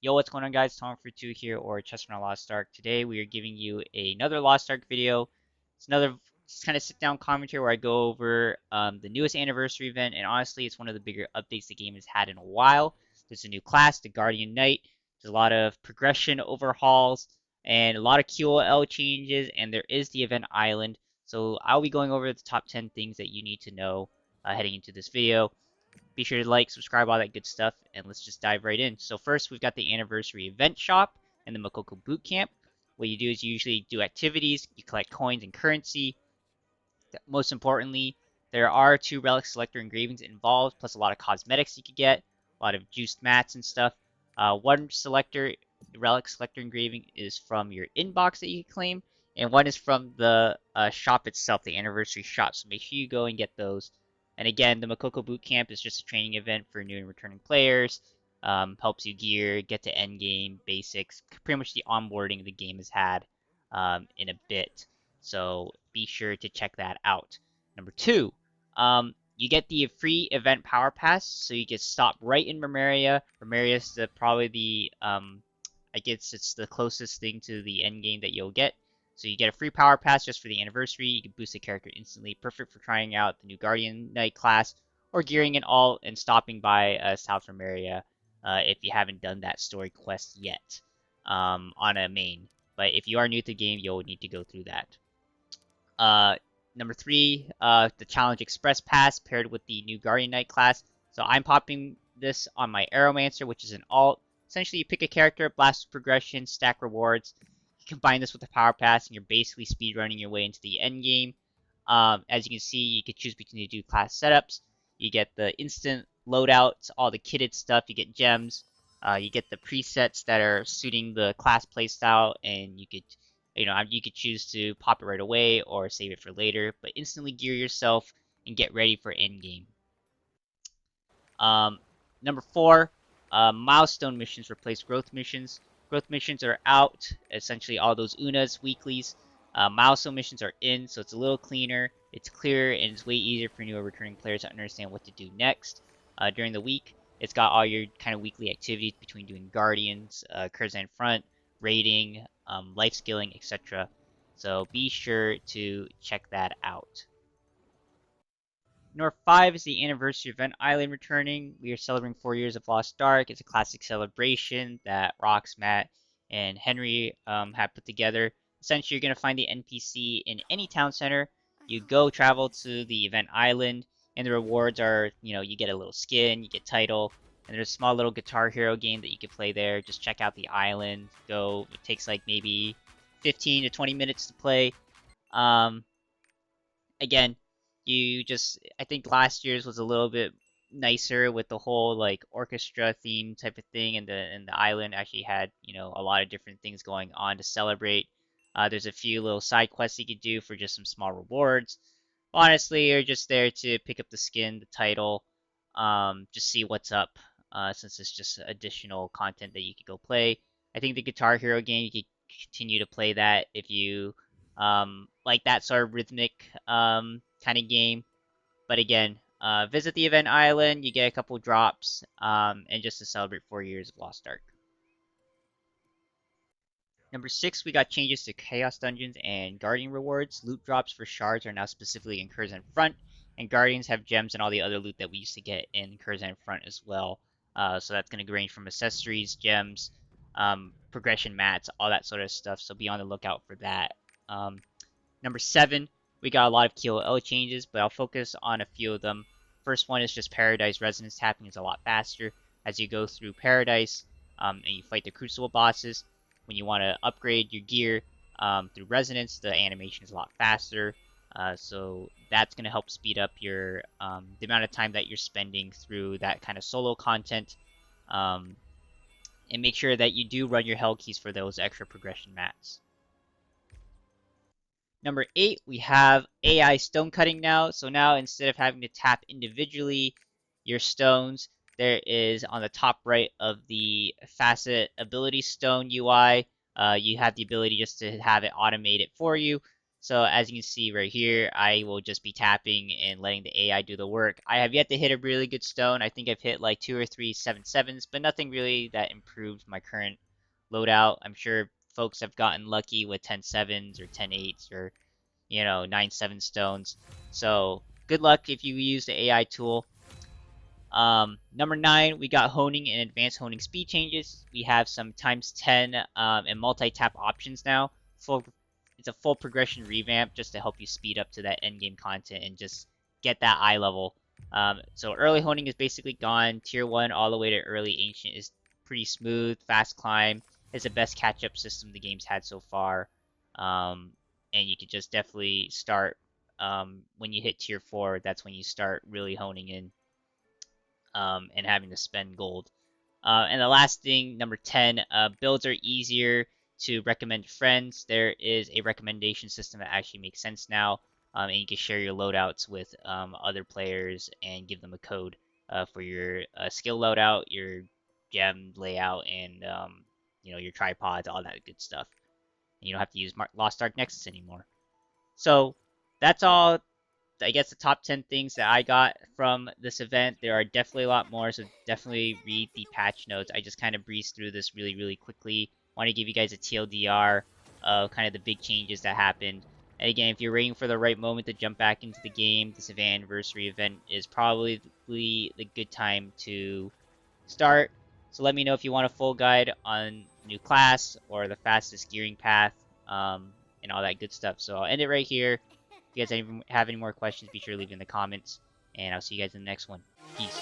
Yo, what's going on, guys? Tom for 2 here, or Chester on Lost Ark. Today we are giving you another Lost Ark video. It's another just kind of sit down commentary where I go over the newest anniversary event, and honestly, it's one of the bigger updates the game has had in a while. There's a new class, the Guardianknight. There's a lot of progression overhauls and a lot of QOL changes, and there is the event island. So I'll be going over the top 10 things that you need to know heading into this video. Be sure to like, subscribe, all that good stuff, and let's just dive right in. So first, we've got the anniversary event shop and the Mokoko Bootcamp. What you do is you usually do activities, you collect coins and currency. Most importantly, there are 2 relic selector engravings involved, plus a lot of cosmetics you could get, a lot of juiced mats and stuff. One relic selector engraving is from your inbox that you can claim, and one is from the shop itself, the anniversary shop. So make sure you go and get those. And again, the Mokoko Bootcamp is just a training event for new and returning players. Helps you gear, get to endgame, basics, pretty much the onboarding the game has had in a bit. So be sure to check that out. Number 2, you get the free event Powerpass, so you can stop right in Remeria. Remeria is probably the, I guess it's the closest thing to the end game that you'll get. So you get a free Powerpass just for the anniversary. You can boost the character instantly. Perfect for trying out the new Guardianknight class or gearing it all and stopping by South Remeria if you haven't done that story quest yet on a main. But if you are new to the game, you'll need to go through that. Number 3, the Challenge Express Pass paired with the new Guardianknight class. So I'm popping this on my Aeromancer, which is an alt. Essentially, you pick a character, blast progression, stack rewards. You combine this with the Powerpass, and you're basically speedrunning your way into the end game. As you can see, you can choose between the 2 class setups. You get the instant loadouts, all the kitted stuff. You get gems. You get the presets that are suiting the class playstyle, and you could choose to pop it right away or save it for later. But instantly gear yourself and get ready for end game. Number 4, milestone missions replace growth missions. Growth missions are out, essentially all those UNAs, weeklies. Milestone missions are in, so it's a little cleaner, it's clearer, and it's way easier for new or returning players to understand what to do next. During the week, it's got all your kind of weekly activities between doing Guardians, Curzon Front, raiding, life skilling, etc. So be sure to check that out. Number 5 is the anniversary event island returning. We are celebrating 4 years of Lost Ark. It's a classic celebration that Rox, Matt, and Henry have put together. Essentially, you're going to find the NPC in any town center. You go travel to the event island, and the rewards are, you get a little skin, you get title, and there's a small little Guitar Hero game that you can play there. Just check out the island. Go. It takes like maybe 15 to 20 minutes to play. Again, I think last year's was a little bit nicer with the whole like orchestra theme type of thing, and the island actually had a lot of different things going on to celebrate. There's a few little side quests you could do for just some small rewards. Honestly, you're just there to pick up the skin, the title, just see what's up, since it's just additional content that you could go play. I think the Guitar Hero game, you could continue to play that if you like that sort of rhythmic kind of game. But again, visit the event island, you get a couple drops, and just to celebrate 4 years of Lost Ark. Number 6, we got changes to Chaos Dungeons and Guardian rewards. Loot drops for shards are now specifically in Curzon Front, and Guardians have gems and all the other loot that we used to get in Curzon Front as well. So that's going to range from accessories, gems, progression mats, all that sort of stuff, so be on the lookout for that. Number 7, we got a lot of QOL changes, but I'll focus on a few of them. First one is just Paradise Resonance tapping is a lot faster as you go through Paradise and you fight the Crucible bosses. When you want to upgrade your gear through Resonance, the animation is a lot faster. So that's going to help speed up your the amount of time that you're spending through that kind of solo content. And make sure that you do run your hell keys for those extra progression mats. Number 8, we have AI stone cutting now. So now instead of having to tap individually your stones, there is on the top right of the facet ability stone UI, you have the ability just to have it automate it for you. So as you can see right here, I will just be tapping and letting the AI do the work. I have yet to hit a really good stone. I think I've hit like 2 or 3 7/7s, but nothing really that improved my current loadout. I'm sure folks have gotten lucky with 10/7s or 10/8s or 9/7 stones. So good luck if you use the AI tool. Number 9, we got honing and advanced honing speed changes. We have some times 10 and multi-tap options now. It's a full progression revamp just to help you speed up to that end game content and just get that eye level. So early honing is basically gone. Tier 1 all the way to early ancient is pretty smooth, fast climb. It's the best catch-up system the game's had so far. And you could just definitely start when you hit tier 4. That's when you start really honing in and having to spend gold. And the last thing, number 10, builds are easier to recommend to friends. There is a recommendation system that actually makes sense now, and you can share your loadouts with other players and give them a code for your skill loadout, your gem layout, and your tripods, all that good stuff. And you don't have to use Lost Ark Nexus anymore. So that's all, I guess, the top 10 things that I got from this event. There are definitely a lot more, so definitely read the patch notes. I just kind of breezed through this really, really quickly. Want to give you guys a TLDR of kind of the big changes that happened. And again, if you're waiting for the right moment to jump back into the game, this anniversary event is probably the good time to start. So let me know if you want a full guide on new class or the fastest gearing path and all that good stuff. So I'll end it right here. If you guys have any more questions, be sure to leave in the comments. And I'll see you guys in the next one. Peace.